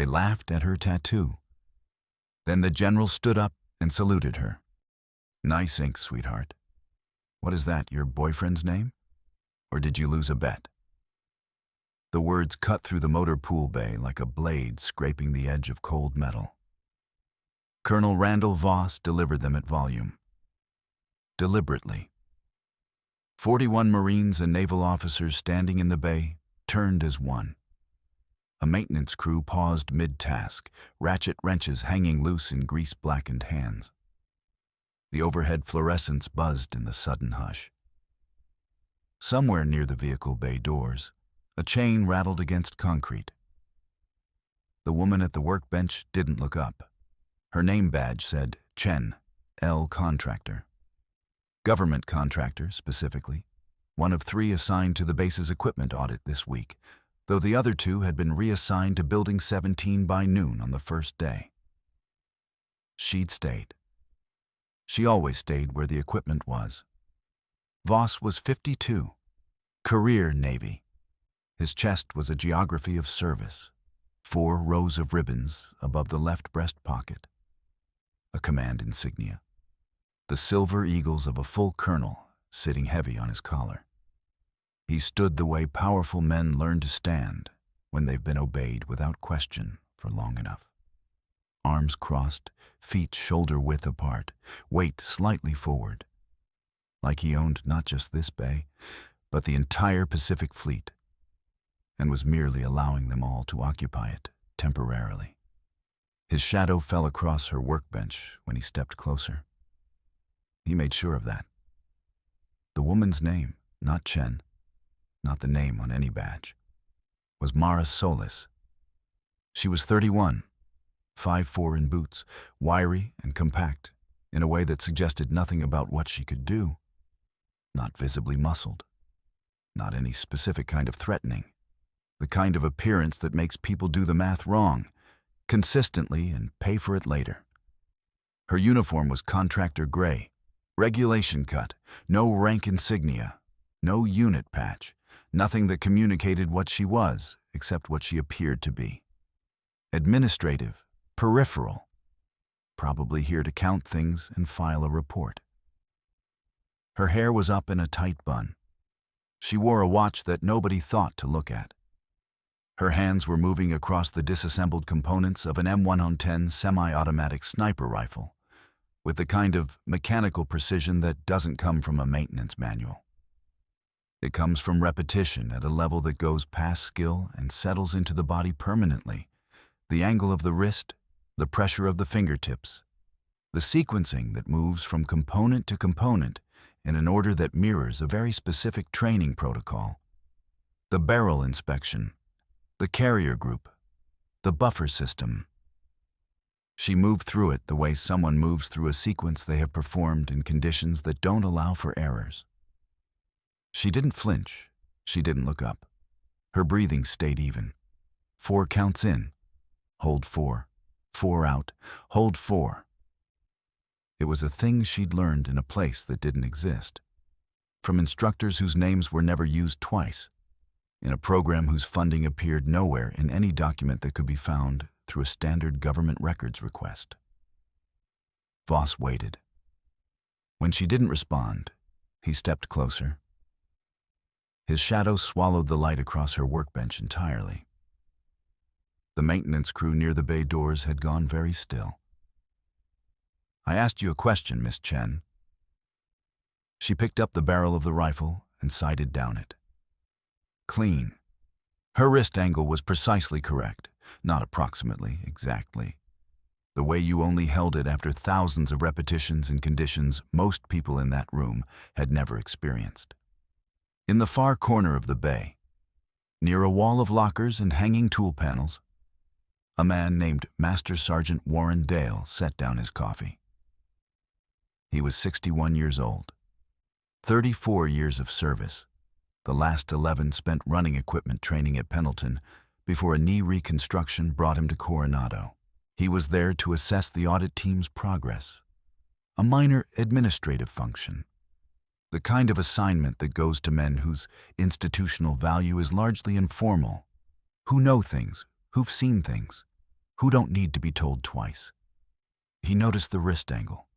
They laughed at her tattoo. Then the general stood up and saluted her. "Nice ink, sweetheart. What is that, your boyfriend's name? Or did you lose a bet?" The words cut through the motor pool bay like a blade scraping the edge of cold metal. Colonel Randall Voss delivered them at volume. Deliberately. 41 Marines and naval officers standing in the bay turned as one. A maintenance crew paused mid-task, ratchet wrenches hanging loose in grease-blackened hands. The overhead fluorescents buzzed in the sudden hush. Somewhere near the vehicle bay doors, a chain rattled against concrete. The woman at the workbench didn't look up. Her name badge said Chen, L. Contractor. Government contractor, specifically, one of 3 assigned to the base's equipment audit this week, though the other 2 had been reassigned to Building 17 by noon on the first day. She'd stayed. She always stayed where the equipment was. Voss was 52, career Navy. His chest was a geography of service, 4 rows of ribbons above the left breast pocket. A command insignia. The silver eagles of a full colonel sitting heavy on his collar. He stood the way powerful men learn to stand when they've been obeyed without question for long enough. Arms crossed, feet shoulder-width apart, weight slightly forward. Like he owned not just this bay, but the entire Pacific Fleet, and was merely allowing them all to occupy it temporarily. His shadow fell across her workbench when he stepped closer. He made sure of that. The woman's name, not Chen, not the name on any badge, was Mara Solis. She was 31, 5'4" in boots, wiry and compact, in a way that suggested nothing about what she could do. Not visibly muscled. Not any specific kind of threatening. The kind of appearance that makes people do the math wrong, consistently, and pay for it later. Her uniform was contractor gray, regulation cut, no rank insignia, no unit patch, nothing that communicated what she was except what she appeared to be. Administrative, peripheral, probably here to count things and file a report. Her hair was up in a tight bun. She wore a watch that nobody thought to look at. Her hands were moving across the disassembled components of an M110 semi-automatic sniper rifle, with the kind of mechanical precision that doesn't come from a maintenance manual. It comes from repetition at a level that goes past skill and settles into the body permanently. The angle of the wrist, the pressure of the fingertips, the sequencing that moves from component to component in an order that mirrors a very specific training protocol. The barrel inspection, the carrier group, the buffer system. She moved through it the way someone moves through a sequence they have performed in conditions that don't allow for errors. She didn't flinch. She didn't look up. Her breathing stayed even. 4 counts in. Hold 4. 4 out. Hold 4. It was a thing she'd learned in a place that didn't exist. From instructors whose names were never used twice. In a program whose funding appeared nowhere in any document that could be found through a standard government records request. Voss waited. When she didn't respond, he stepped closer. His shadow swallowed the light across her workbench entirely. The maintenance crew near the bay doors had gone very still. "I asked you a question, Miss Chen." She picked up the barrel of the rifle and sighted down it. Clean. Her wrist angle was precisely correct, not approximately, exactly. The way you only held it after thousands of repetitions in conditions most people in that room had never experienced. In the far corner of the bay, near a wall of lockers and hanging tool panels, a man named Master Sergeant Warren Dale set down his coffee. He was 61 years old, 34 years of service, the last 11 spent running equipment training at Pendleton before a knee reconstruction brought him to Coronado. He was there to assess the audit team's progress, a minor administrative function, the kind of assignment that goes to men whose institutional value is largely informal, who know things, who've seen things, who don't need to be told twice. He noticed the wrist angle.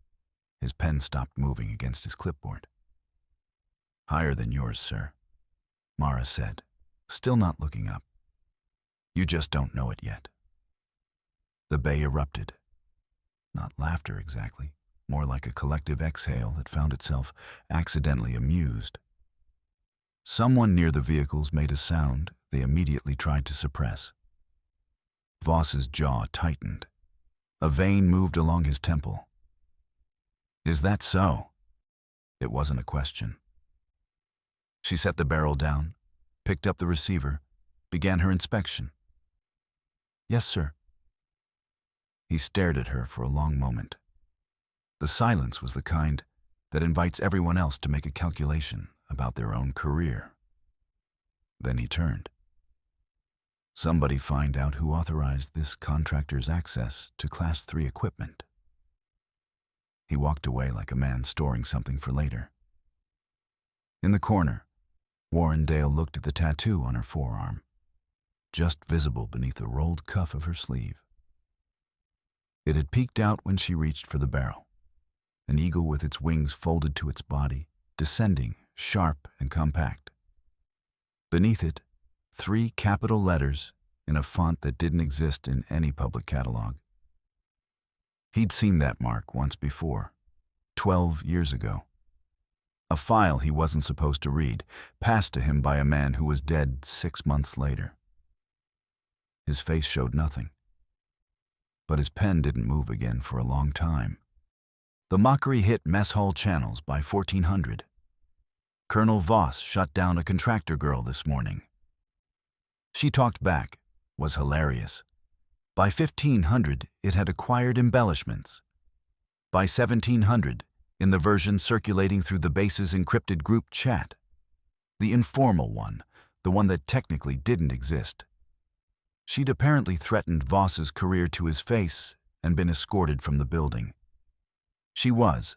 His pen stopped moving against his clipboard. "Higher than yours, sir," Mara said, still not looking up. "You just don't know it yet." The bay erupted. Not laughter exactly, more like a collective exhale that found itself accidentally amused. Someone near the vehicles made a sound they immediately tried to suppress. Voss's jaw tightened. A vein moved along his temple. "Is that so?" It wasn't a question. She set the barrel down, picked up the receiver, began her inspection. "Yes, sir." He stared at her for a long moment. The silence was the kind that invites everyone else to make a calculation about their own career. Then he turned. "Somebody find out who authorized this contractor's access to Class 3 equipment." He walked away like a man storing something for later. In the corner, Warrendale looked at the tattoo on her forearm, just visible beneath the rolled cuff of her sleeve. It had peeked out when she reached for the barrel, an eagle with its wings folded to its body, descending, sharp and compact. Beneath it, 3 capital letters in a font that didn't exist in any public catalog. He'd seen that mark once before, 12 years ago. A file he wasn't supposed to read, passed to him by a man who was dead 6 months later. His face showed nothing, but his pen didn't move again for a long time. The mockery hit mess hall channels by 1400. Colonel Voss shut down a contractor girl this morning. She talked back, was hilarious. By 1500, it had acquired embellishments. By 1700, in the version circulating through the base's encrypted group chat, the informal one, the one that technically didn't exist, she'd apparently threatened Voss's career to his face and been escorted from the building. She was,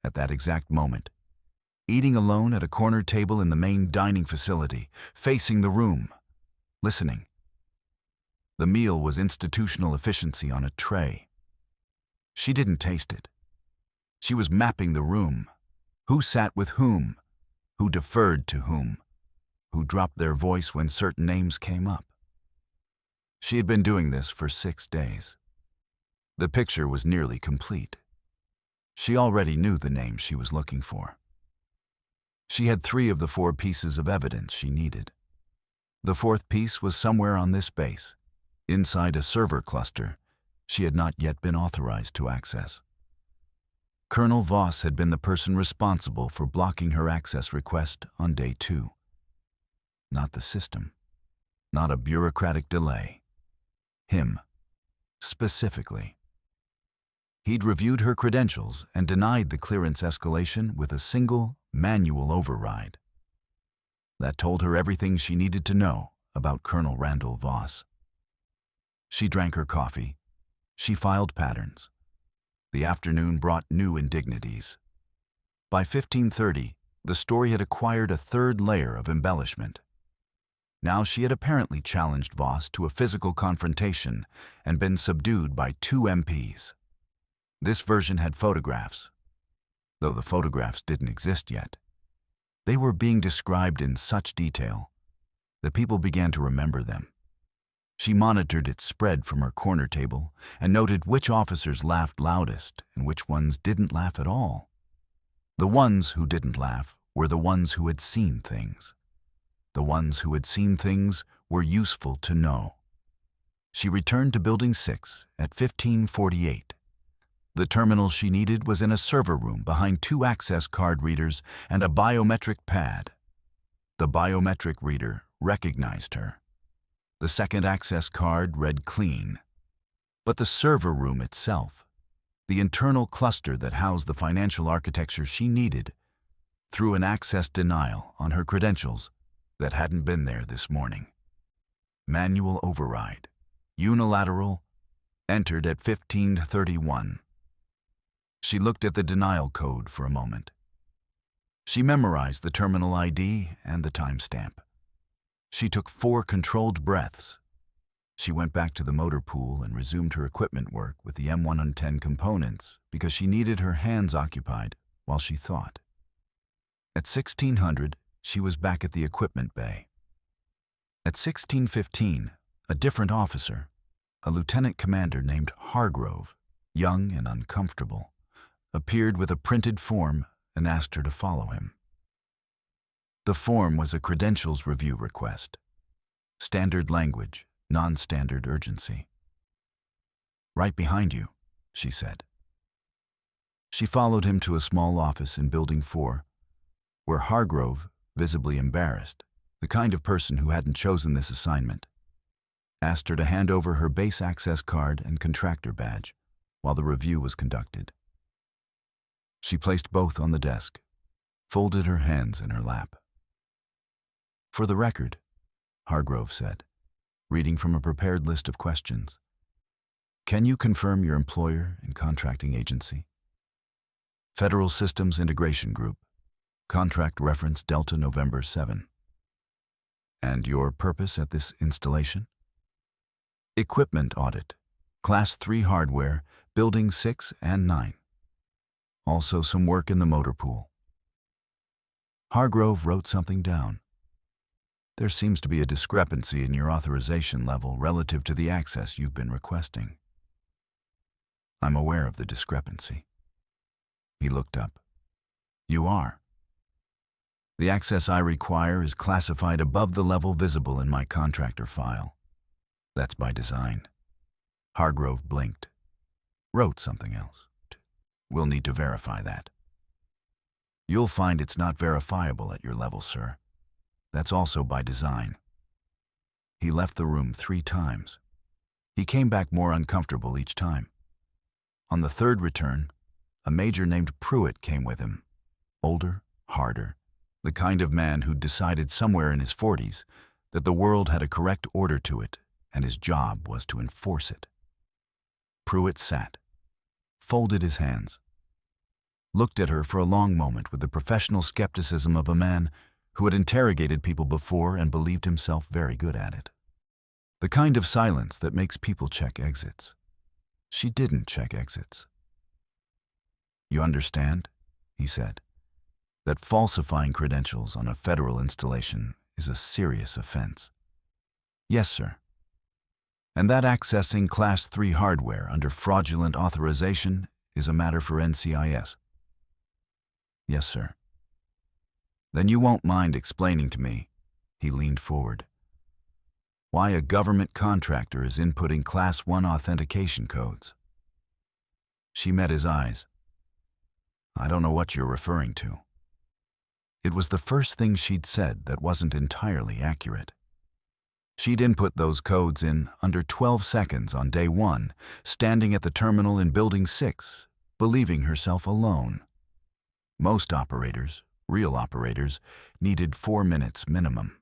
at that exact moment, eating alone at a corner table in the main dining facility, facing the room, listening. The meal was institutional efficiency on a tray. She didn't taste it. She was mapping the room. Who sat with whom? Who deferred to whom? Who dropped their voice when certain names came up? She had been doing this for 6 days. The picture was nearly complete. She already knew the name she was looking for. She had 3 of the 4 pieces of evidence she needed. The 4th piece was somewhere on this base, inside a server cluster she had not yet been authorized to access. Colonel Voss had been the person responsible for blocking her access request on day 2. Not the system, not a bureaucratic delay. Him, specifically. He'd reviewed her credentials and denied the clearance escalation with a single manual override. That told her everything she needed to know about Colonel Randall Voss. She drank her coffee. She filed patterns. The afternoon brought new indignities. By 1530, the story had acquired a 3rd layer of embellishment. Now she had apparently challenged Voss to a physical confrontation and been subdued by 2 MPs. This version had photographs, though the photographs didn't exist yet. They were being described in such detail that people began to remember them. She monitored its spread from her corner table and noted which officers laughed loudest and which ones didn't laugh at all. The ones who didn't laugh were the ones who had seen things. The ones who had seen things were useful to know. She returned to Building 6 at 1548. The terminal she needed was in a server room behind 2 access card readers and a biometric pad. The biometric reader recognized her. The second access card read clean. But the server room itself, the internal cluster that housed the financial architecture she needed, threw an access denial on her credentials that hadn't been there this morning. Manual override, unilateral, entered at 1531. She looked at the denial code for a moment. She memorized the terminal ID and the timestamp. She took 4 controlled breaths. She went back to the motor pool and resumed her equipment work with the M110 components because she needed her hands occupied while she thought. At 1600, she was back at the equipment bay. At 1615, a different officer, a lieutenant commander named Hargrove, young and uncomfortable, appeared with a printed form and asked her to follow him. The form was a credentials review request. Standard language, non-standard urgency. "Right behind you," she said. She followed him to a small office in Building 4, where Hargrove, visibly embarrassed, the kind of person who hadn't chosen this assignment, asked her to hand over her base access card and contractor badge while the review was conducted. She placed both on the desk, folded her hands in her lap. "For the record," Hargrove said, reading from a prepared list of questions, "can you confirm your employer and contracting agency?" "Federal Systems Integration Group, contract reference Delta November 7. "And your purpose at this installation?" "Equipment audit, Class 3 hardware, Building 6 and 9. Also some work in the motor pool." Hargrove wrote something down. "There seems to be a discrepancy in your authorization level relative to the access you've been requesting." "I'm aware of the discrepancy." He looked up. "You are?" "The access I require is classified above the level visible in my contractor file. That's by design." Hargrove blinked, wrote something else. "We'll need to verify that." "You'll find it's not verifiable at your level, sir. That's also by design." He left the room 3 times. He came back more uncomfortable each time. On the third return, a major named Pruitt came with him. Older, harder, the kind of man who'd decided somewhere in his 40s that the world had a correct order to it and his job was to enforce it. Pruitt sat, folded his hands, looked at her for a long moment with the professional skepticism of a man who had interrogated people before and believed himself very good at it. The kind of silence that makes people check exits. She didn't check exits. "You understand," he said, "that falsifying credentials on a federal installation is a serious offense?" "Yes, sir." "And that accessing Class 3 hardware under fraudulent authorization is a matter for NCIS?" "Yes, sir." "Then you won't mind explaining to me," he leaned forward, "why a government contractor is inputting Class 1 authentication codes." She met his eyes. "I don't know what you're referring to." It was the first thing she'd said that wasn't entirely accurate. She'd input those codes in under 12 seconds on day 1, standing at the terminal in Building 6, believing herself alone. Most operators, real operators, needed 4 minutes minimum.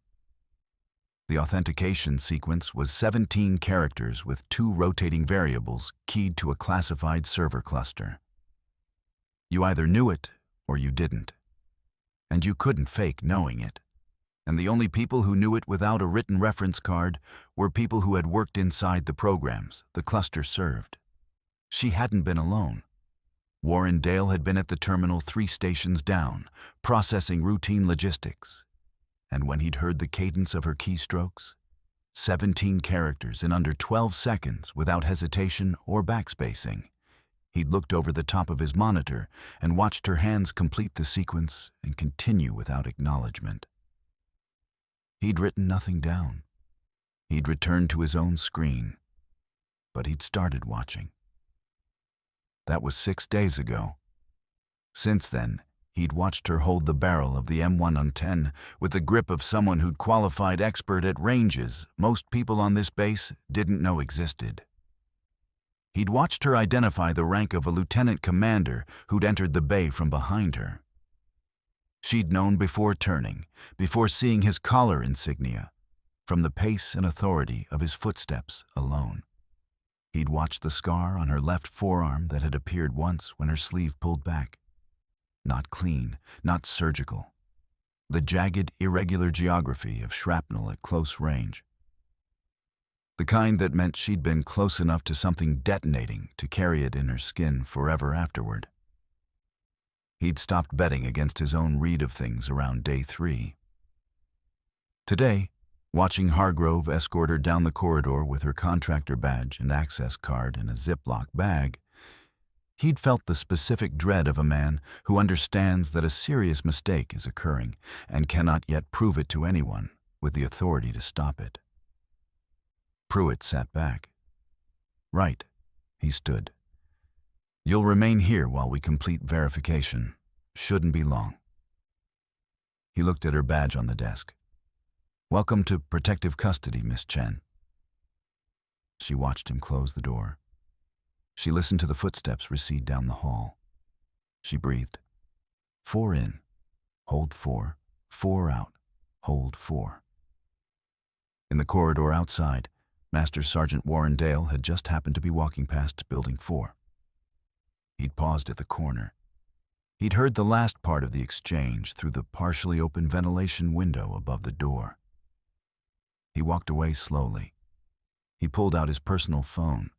The authentication sequence was 17 characters with 2 rotating variables keyed to a classified server cluster. You either knew it or you didn't. And you couldn't fake knowing it. And the only people who knew it without a written reference card were people who had worked inside the programs the cluster served. She hadn't been alone. Warren Dale had been at the terminal 3 stations down, processing routine logistics. And when he'd heard the cadence of her keystrokes, 17 characters in under 12 seconds without hesitation or backspacing, he'd looked over the top of his monitor and watched her hands complete the sequence and continue without acknowledgement. He'd written nothing down. He'd returned to his own screen, but he'd started watching. That was 6 days ago. Since then, he'd watched her hold the barrel of the M110 with the grip of someone who'd qualified expert at ranges most people on this base didn't know existed. He'd watched her identify the rank of a lieutenant commander who'd entered the bay from behind her. She'd known before turning, before seeing his collar insignia, from the pace and authority of his footsteps alone. He'd watched the scar on her left forearm that had appeared once when her sleeve pulled back. Not clean, not surgical. The jagged, irregular geography of shrapnel at close range. The kind that meant she'd been close enough to something detonating to carry it in her skin forever afterward. He'd stopped betting against his own read of things around day 3. Today, watching Hargrove escort her down the corridor with her contractor badge and access card in a Ziploc bag, he'd felt the specific dread of a man who understands that a serious mistake is occurring and cannot yet prove it to anyone with the authority to stop it. Pruitt sat back. "Right," he stood. "You'll remain here while we complete verification. Shouldn't be long." He looked at her badge on the desk. "Welcome to protective custody, Miss Chen." She watched him close the door. She listened to the footsteps recede down the hall. She breathed. 4 in, hold 4, 4 out, hold 4. In the corridor outside, Master Sergeant Warren Dale had just happened to be walking past Building 4. He'd paused at the corner. He'd heard the last part of the exchange through the partially open ventilation window above the door. He walked away slowly. He pulled out his personal phone.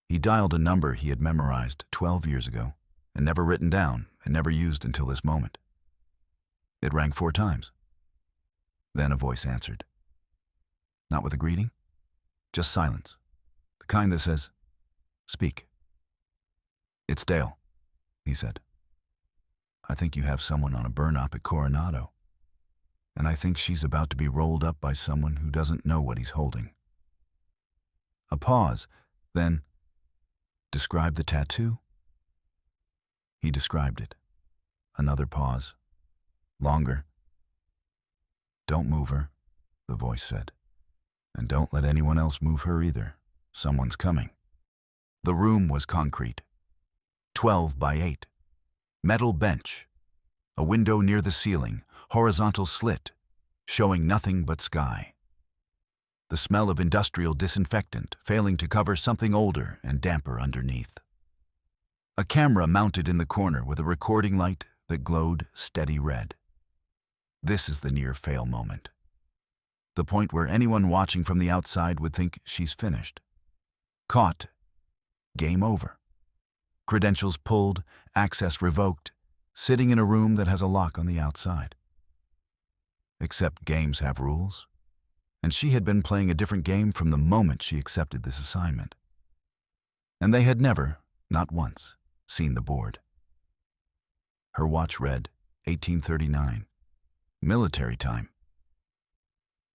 He dialed a number he had memorized 12 years ago and never written down and never used until this moment. It rang 4 times. Then a voice answered. Not with a greeting, just silence. The kind that says, "Speak." "It's Dale," he said. "I think you have someone on a burn-op at Coronado. And I think she's about to be rolled up by someone who doesn't know what he's holding." A pause, then, "Describe the tattoo?" He described it. Another pause. Longer. "Don't move her," the voice said. "And don't let anyone else move her either. Someone's coming." The room was concrete. 12 by 8. Metal bench. A window near the ceiling, horizontal slit, showing nothing but sky. The smell of industrial disinfectant failing to cover something older and damper underneath. A camera mounted in the corner with a recording light that glowed steady red. This is the near-fail moment. The point where anyone watching from the outside would think she's finished. Caught. Game over. Credentials pulled, access revoked, sitting in a room that has a lock on the outside. Except games have rules, and she had been playing a different game from the moment she accepted this assignment. And they had never, not once, seen the board. Her watch read 1839, military time.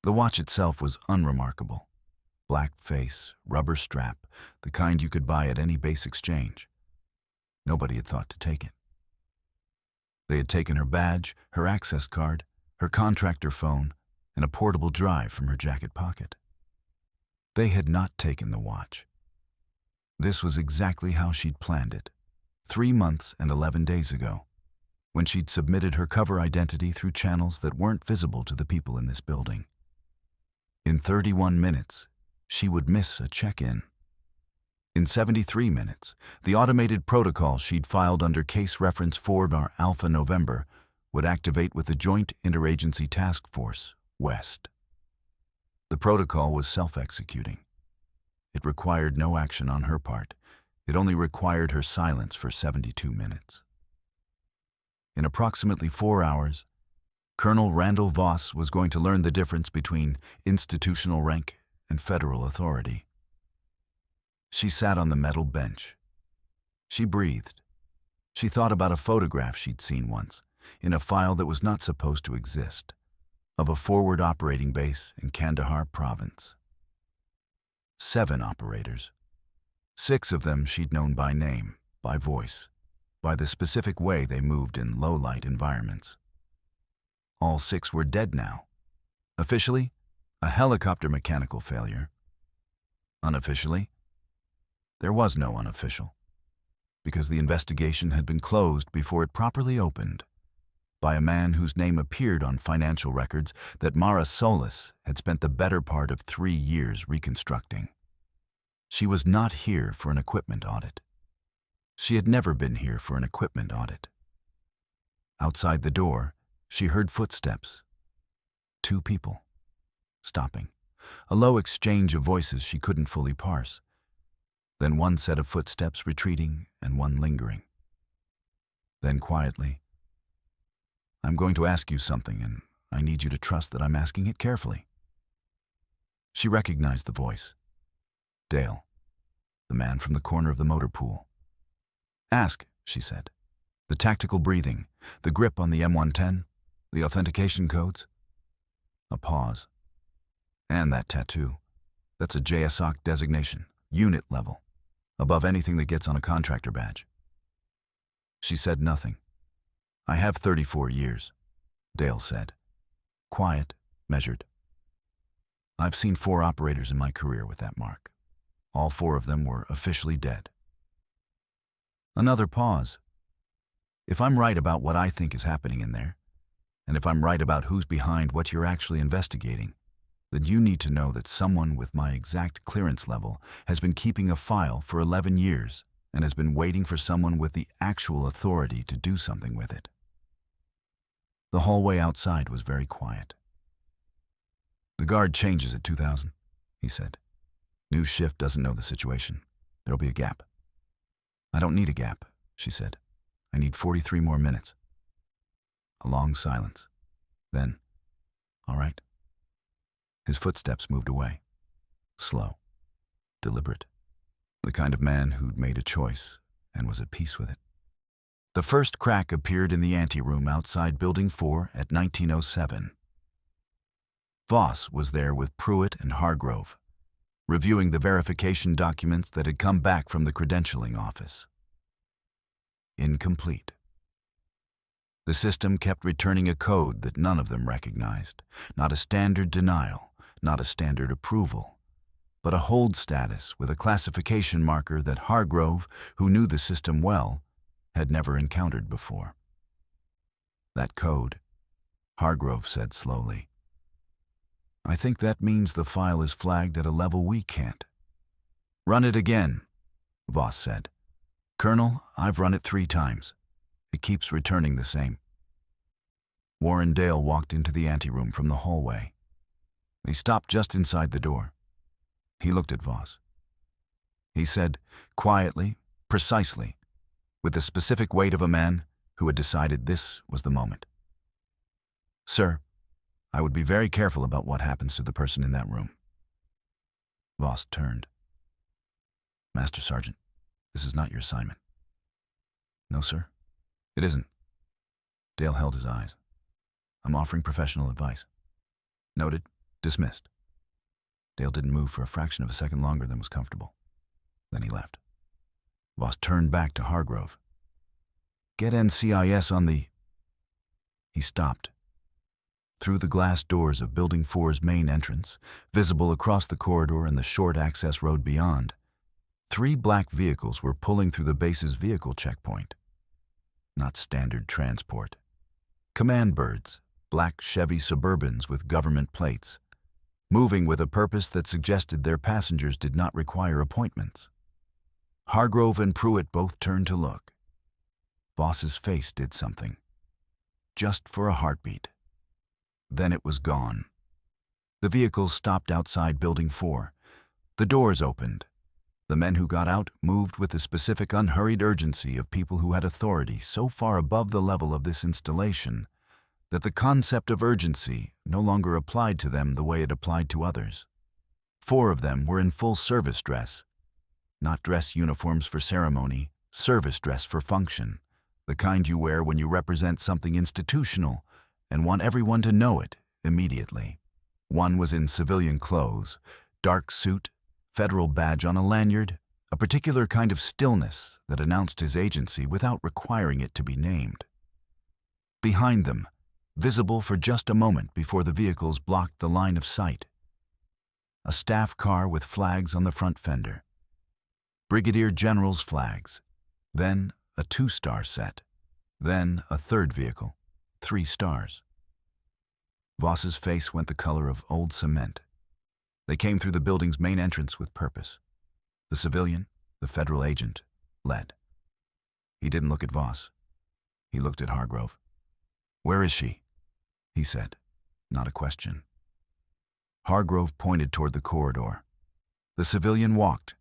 The watch itself was unremarkable. Black face, rubber strap, the kind you could buy at any base exchange. Nobody had thought to take it. They had taken her badge, her access card, her contractor phone, and a portable drive from her jacket pocket. They had not taken the watch. This was exactly how she'd planned it, 3 months and 11 days ago, when she'd submitted her cover identity through channels that weren't visible to the people in this building. In 31 minutes, she would miss a check-in. In 73 minutes, the automated protocol she'd filed under Case Reference 4 Alpha November would activate with the Joint Interagency Task Force, West. The protocol was self-executing. It required no action on her part. It only required her silence for 72 minutes. In approximately 4 hours, Colonel Randall Voss was going to learn the difference between institutional rank and federal authority. She sat on the metal bench. She breathed. She thought about a photograph she'd seen once, in a file that was not supposed to exist, of a forward operating base in Kandahar province. 7 operators. 6 of them she'd known by name, by voice, by the specific way they moved in low-light environments. All 6 were dead now. Officially, a helicopter mechanical failure. Unofficially, there was no unofficial, because the investigation had been closed before it properly opened, by a man whose name appeared on financial records that Mara Solis had spent the better part of 3 years reconstructing. She was not here for an equipment audit. She had never been here for an equipment audit. Outside the door, she heard footsteps. 2 people. Stopping. a low exchange of voices she couldn't fully parse. Then one set of footsteps retreating and one lingering. Then quietly, "I'm going to ask you something, and I need you to trust that I'm asking it carefully." She recognized the voice. Dale, the man from the corner of the motor pool. "Ask," she said. "The tactical breathing, the grip on the M110, the authentication codes." A pause. "And that tattoo. That's a JSOC designation, unit level, above anything that gets on a contractor badge." She said nothing. "I have 34 years, Dale said. Quiet, measured. "I've seen 4 operators in my career with that mark. All 4 of them were officially dead." Another pause. "If I'm right about what I think is happening in there, and if I'm right about who's behind what you're actually investigating, then you need to know that someone with my exact clearance level has been keeping a file for 11 years and has been waiting for someone with the actual authority to do something with it." The hallway outside was very quiet. "The guard changes at 2000, he said. "New shift doesn't know the situation. There'll be a gap." "I don't need a gap," she said. "I need 43 more minutes." A long silence. Then, "All right." His footsteps moved away. Slow. Deliberate. The kind of man who'd made a choice and was at peace with it. The first crack appeared in the anteroom outside Building 4 at 1907. Voss was there with Pruitt and Hargrove, reviewing the verification documents that had come back from the credentialing office. Incomplete. The system kept returning a code that none of them recognized, not a standard denial, not a standard approval, but a hold status with a classification marker that Hargrove, who knew the system well, had never encountered before. "That code," Hargrove said slowly. "I think that means the file is flagged at a level we can't." "Run it again," Voss said. "Colonel, I've run it 3 times. It keeps returning the same." Warren Dale walked into the anteroom from the hallway. They stopped just inside the door. He looked at Voss. He said, quietly, precisely, with the specific weight of a man who had decided this was the moment. "Sir, I would be very careful about what happens to the person in that room." Voss turned. "Master Sergeant, this is not your assignment." "No, sir, it isn't." Dale held his eyes. "I'm offering professional advice." "Noted. Dismissed." Dale didn't move for a fraction of a second longer than was comfortable. Then he left. Voss turned back to Hargrove. "Get NCIS on the—" He stopped. Through the glass doors of Building 4's main entrance, visible across the corridor and the short access road beyond, 3 black vehicles were pulling through the base's vehicle checkpoint. Not standard transport. Command birds, black Chevy Suburbans with government plates, moving with a purpose that suggested their passengers did not require appointments. Hargrove and Pruitt both turned to look. Voss's face did something. Just for a heartbeat. Then it was gone. The vehicles stopped outside Building 4. The doors opened. The men who got out moved with the specific unhurried urgency of people who had authority so far above the level of this installation that the concept of urgency no longer applied to them the way it applied to others. 4 of them were in full service dress. Not dress uniforms for ceremony, service dress for function, the kind you wear when you represent something institutional and want everyone to know it immediately. One was in civilian clothes, dark suit, federal badge on a lanyard, a particular kind of stillness that announced his agency without requiring it to be named. Behind them, visible for just a moment before the vehicles blocked the line of sight, a staff car with flags on the front fender. Brigadier General's flags, then a 2-star set, then a 3rd vehicle, 3 stars. Voss's face went the color of old cement. They came through the building's main entrance with purpose. The civilian, the federal agent, led. He didn't look at Voss. He looked at Hargrove. "Where is she?" he said, not a question. Hargrove pointed toward the corridor. The civilian walked.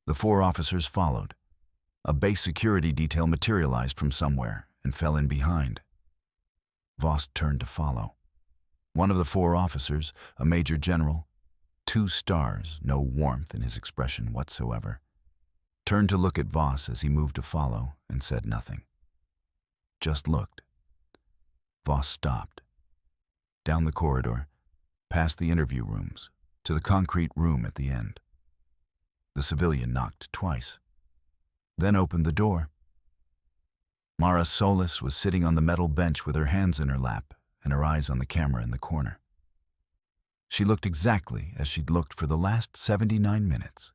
The 4 officers followed. A base security detail materialized from somewhere and fell in behind. Voss turned to follow. One of the 4 officers, a major general, 2 stars, no warmth in his expression whatsoever, turned to look at Voss as he moved to follow and said nothing. Just looked. Voss stopped. Down the corridor, past the interview rooms, to the concrete room at the end. The civilian knocked twice, then opened the door. Mara Solis was sitting on the metal bench with her hands in her lap and her eyes on the camera in the corner. She looked exactly as she'd looked for the last 79 minutes.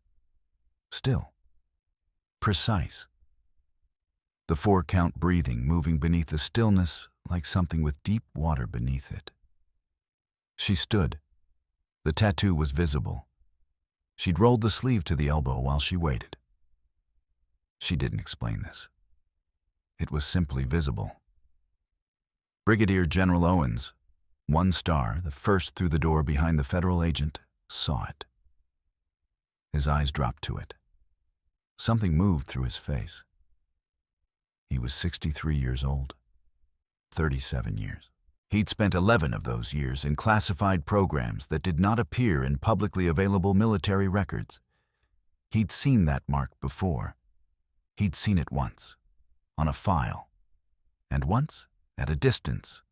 Still. Precise. The 4-count breathing moving beneath the stillness like something with deep water beneath it. She stood. The tattoo was visible. She'd rolled the sleeve to the elbow while she waited. She didn't explain this. It was simply visible. Brigadier General Owens, 1 star, the first through the door behind the federal agent, saw it. His eyes dropped to it. Something moved through his face. He was 63 years old. 37 years. He'd spent 11 of those years in classified programs that did not appear in publicly available military records. He'd seen that mark before. He'd seen it once, on a file, and once, at a distance,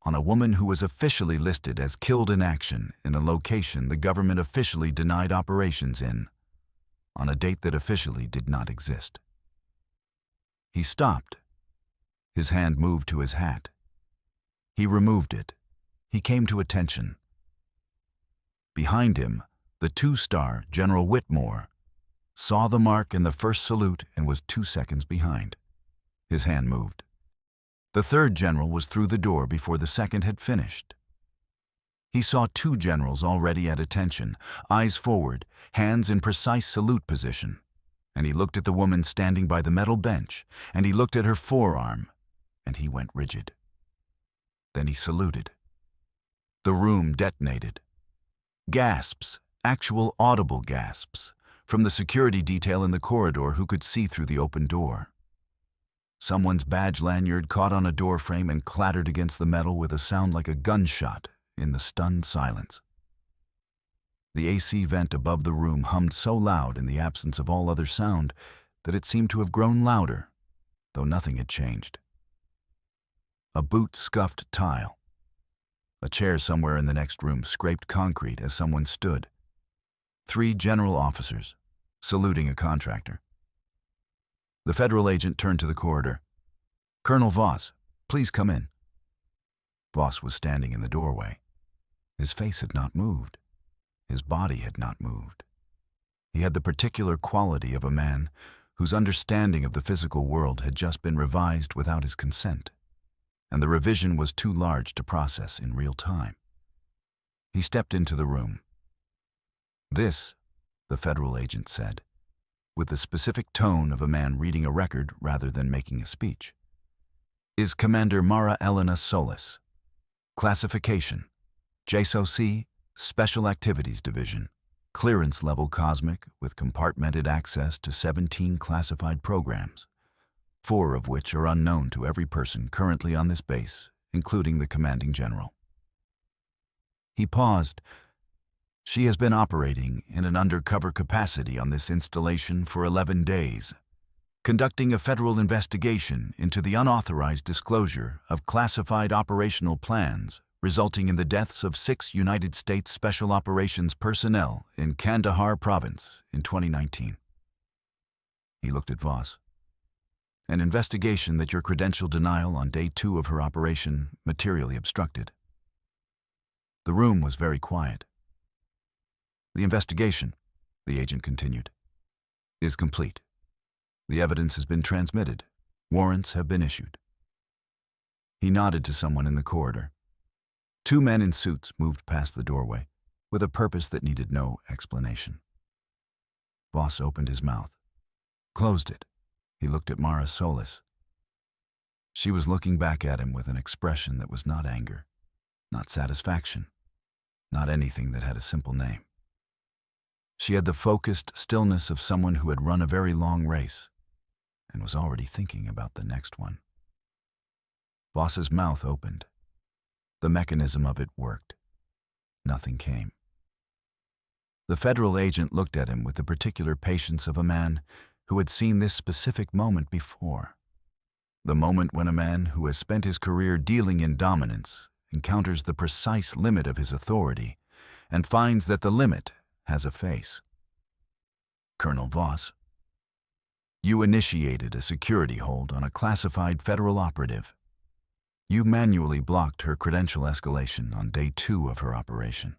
on a woman who was officially listed as killed in action in a location the government officially denied operations in, on a date that officially did not exist. He stopped. His hand moved to his hat. He removed it. He came to attention. Behind him, the 2-star General Whitmore saw the mark in the first salute and was 2 seconds behind. His hand moved. The 3rd general was through the door before the 2nd had finished. He saw 2 generals already at attention, eyes forward, hands in precise salute position. And he looked at the woman standing by the metal bench, and he looked at her forearm, and he went rigid. Then he saluted. The room detonated. Gasps, actual audible gasps, from the security detail in the corridor who could see through the open door. Someone's badge lanyard caught on a doorframe and clattered against the metal with a sound like a gunshot in the stunned silence. The AC vent above the room hummed so loud in the absence of all other sound that it seemed to have grown louder, though nothing had changed. A boot scuffed tile. A chair somewhere in the next room scraped concrete as someone stood. 3 general officers, saluting a contractor. The federal agent turned to the corridor. "Colonel Voss, please come in." Voss was standing in the doorway. His face had not moved. His body had not moved. He had the particular quality of a man whose understanding of the physical world had just been revised without his consent, and the revision was too large to process in real time. He stepped into the room. "This," the federal agent said, with the specific tone of a man reading a record rather than making a speech, "is Commander Mara Elena Solis. Classification: JSOC, Special Activities Division. Clearance level cosmic with compartmented access to 17 classified programs, 4 of which are unknown to every person currently on this base, including the commanding general." He paused. "She has been operating in an undercover capacity on this installation for 11 days, conducting a federal investigation into the unauthorized disclosure of classified operational plans resulting in the deaths of 6 United States Special Operations personnel in Kandahar Province in 2019. He looked at Voss. "An investigation that your credential denial on day 2 of her operation materially obstructed." The room was very quiet. "The investigation," the agent continued, "is complete. The evidence has been transmitted. Warrants have been issued." He nodded to someone in the corridor. 2 men in suits moved past the doorway, with a purpose that needed no explanation. Voss opened his mouth, closed it. He looked at Mara Solis. She was looking back at him with an expression that was not anger, not satisfaction, not anything that had a simple name. She had the focused stillness of someone who had run a very long race and was already thinking about the next one. Voss's mouth opened. The mechanism of it worked. Nothing came. The federal agent looked at him with the particular patience of a man who had seen this specific moment before. The moment when a man who has spent his career dealing in dominance encounters the precise limit of his authority and finds that the limit has a face. Colonel Voss, you initiated a security hold on a classified federal operative. You manually blocked her credential escalation on day 2 of her operation.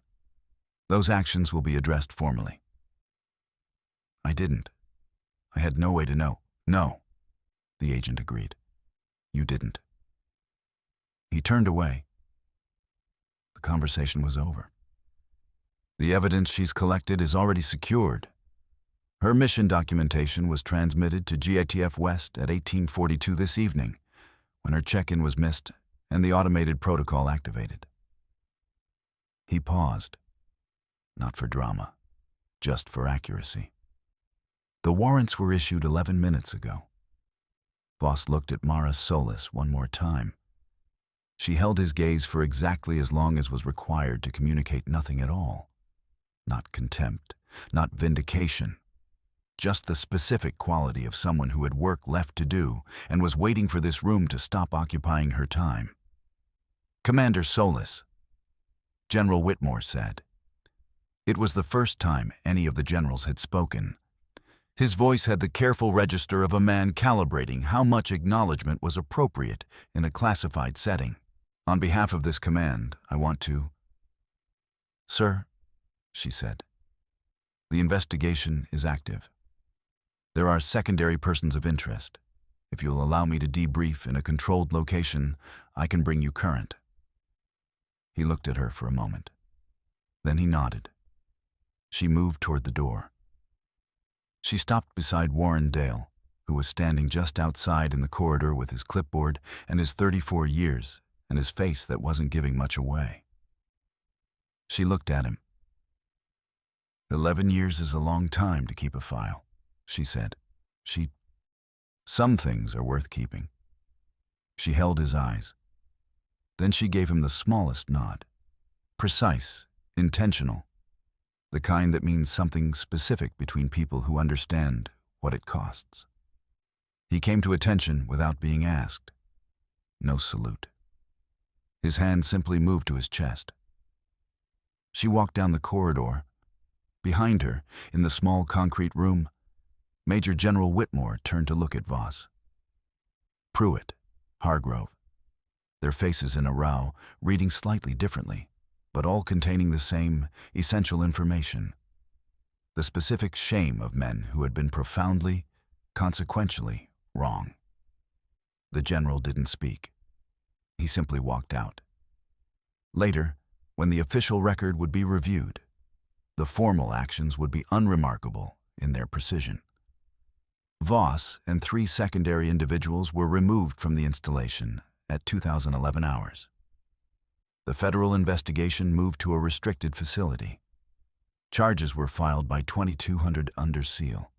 Those actions will be addressed formally. I didn't. I had no way to know. No, the agent agreed. You didn't. He turned away. The conversation was over. The evidence she's collected is already secured. Her mission documentation was transmitted to GATF West at 1842 this evening, when her check-in was missed and the automated protocol activated. He paused. Not for drama, just for accuracy. The warrants were issued 11 minutes ago. Voss looked at Mara Solis one more time. She held his gaze for exactly as long as was required to communicate nothing at all. Not contempt, not vindication. Just the specific quality of someone who had work left to do and was waiting for this room to stop occupying her time. Commander Solis, General Whitmore said. It was the first time any of the generals had spoken. His voice had the careful register of a man calibrating how much acknowledgement was appropriate in a classified setting. On behalf of this command, I want to... Sir, she said, the investigation is active. There are secondary persons of interest. If you'll allow me to debrief in a controlled location, I can bring you current. He looked at her for a moment. Then he nodded. She moved toward the door. She stopped beside Warren Dale, who was standing just outside in the corridor with his clipboard and his 34 years and his face that wasn't giving much away. She looked at him. 11 years is a long time to keep a file, she said. Some things are worth keeping. She held his eyes. Then she gave him the smallest nod. Precise, intentional. The kind that means something specific between people who understand what it costs. He came to attention without being asked. No salute. His hand simply moved to his chest. She walked down the corridor. Behind her, in the small concrete room, Major General Whitmore turned to look at Voss. Pruitt, Hargrove, their faces in a row, reading slightly differently, but all containing the same essential information. The specific shame of men who had been profoundly, consequentially wrong. The general didn't speak. He simply walked out. Later, when the official record would be reviewed, the formal actions would be unremarkable in their precision. Voss and 3 secondary individuals were removed from the installation at 2011 hours. The federal investigation moved to a restricted facility. Charges were filed by 2200 under seal.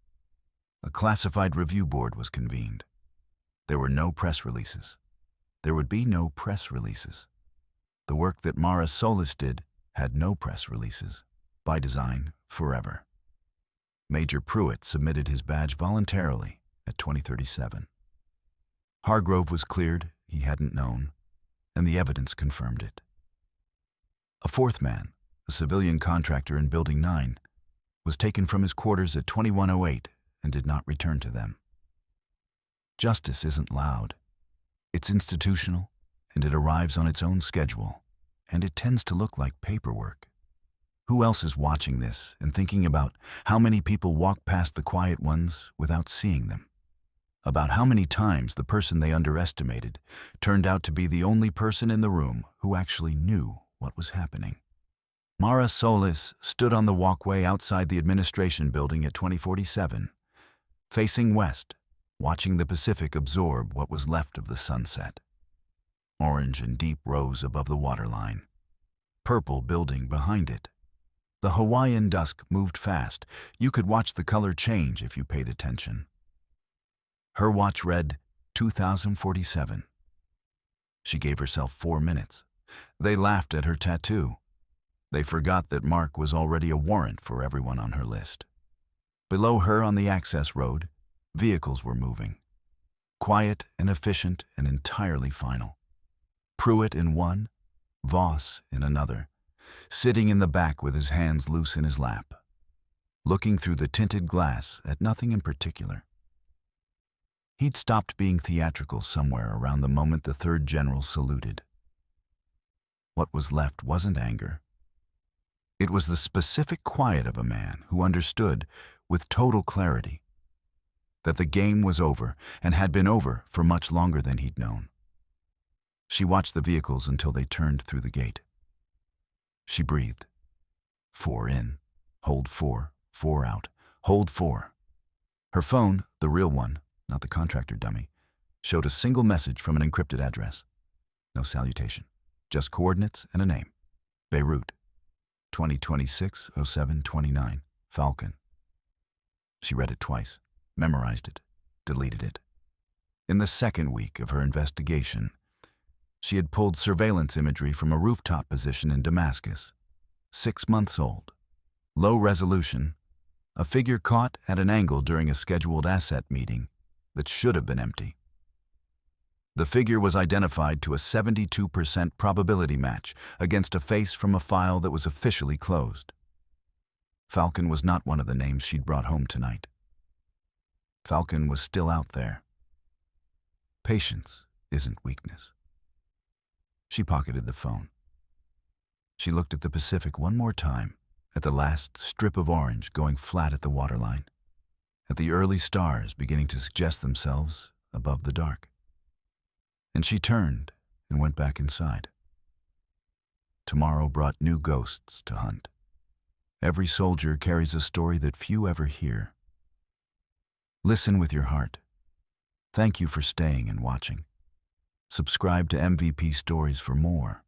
A classified review board was convened. There were no press releases. There would be no press releases. The work that Mara Solis did had no press releases, by design, forever. Major Pruitt submitted his badge voluntarily at 2037. Hargrove was cleared, he hadn't known, and the evidence confirmed it. A 4th man, a civilian contractor in Building 9, was taken from his quarters at 2108 and did not return to them. Justice isn't loud. It's institutional, and it arrives on its own schedule, and it tends to look like paperwork. Who else is watching this and thinking about how many people walk past the quiet ones without seeing them? About how many times the person they underestimated turned out to be the only person in the room who actually knew what was happening. Mara Solis stood on the walkway outside the administration building at 2047, facing west, watching the Pacific absorb what was left of the sunset. Orange and deep rose above the waterline. purple building behind it. The Hawaiian dusk moved fast. You could watch the color change if you paid attention. Her watch read 2047. She gave herself 4 minutes. They laughed at her tattoo. They forgot that Mark was already a warrant for everyone on her list. Below her on the access road, vehicles were moving. Quiet and efficient and entirely final. Pruitt in one, Voss in another, sitting in the back with his hands loose in his lap, looking through the tinted glass at nothing in particular. He'd stopped being theatrical somewhere around the moment the third general saluted. What was left wasn't anger. It was the specific quiet of a man who understood, with total clarity, that the game was over and had been over for much longer than he'd known. She watched the vehicles until they turned through the gate. She breathed. 4 in, hold 4, 4 out, hold 4. Her phone, the real one, not the contractor dummy, showed a single message from an encrypted address. No salutation, just coordinates and a name. Beirut, 2026-07-29, Falcon. She read it twice, memorized it, deleted it. In the second week of her investigation, she had pulled surveillance imagery from a rooftop position in Damascus. 6 months old, low resolution, a figure caught at an angle during a scheduled asset meeting that should have been empty. The figure was identified to a 72% probability match against a face from a file that was officially closed. Falcon was not one of the names she'd brought home tonight. Falcon was still out there. Patience isn't weakness. She pocketed the phone. She looked at the Pacific one more time, at the last strip of orange going flat at the waterline, at the early stars beginning to suggest themselves above the dark. And she turned and went back inside. Tomorrow brought new ghosts to hunt. Every soldier carries a story that few ever hear. Listen with your heart. Thank you for staying and watching. Subscribe to MVP Stories for more.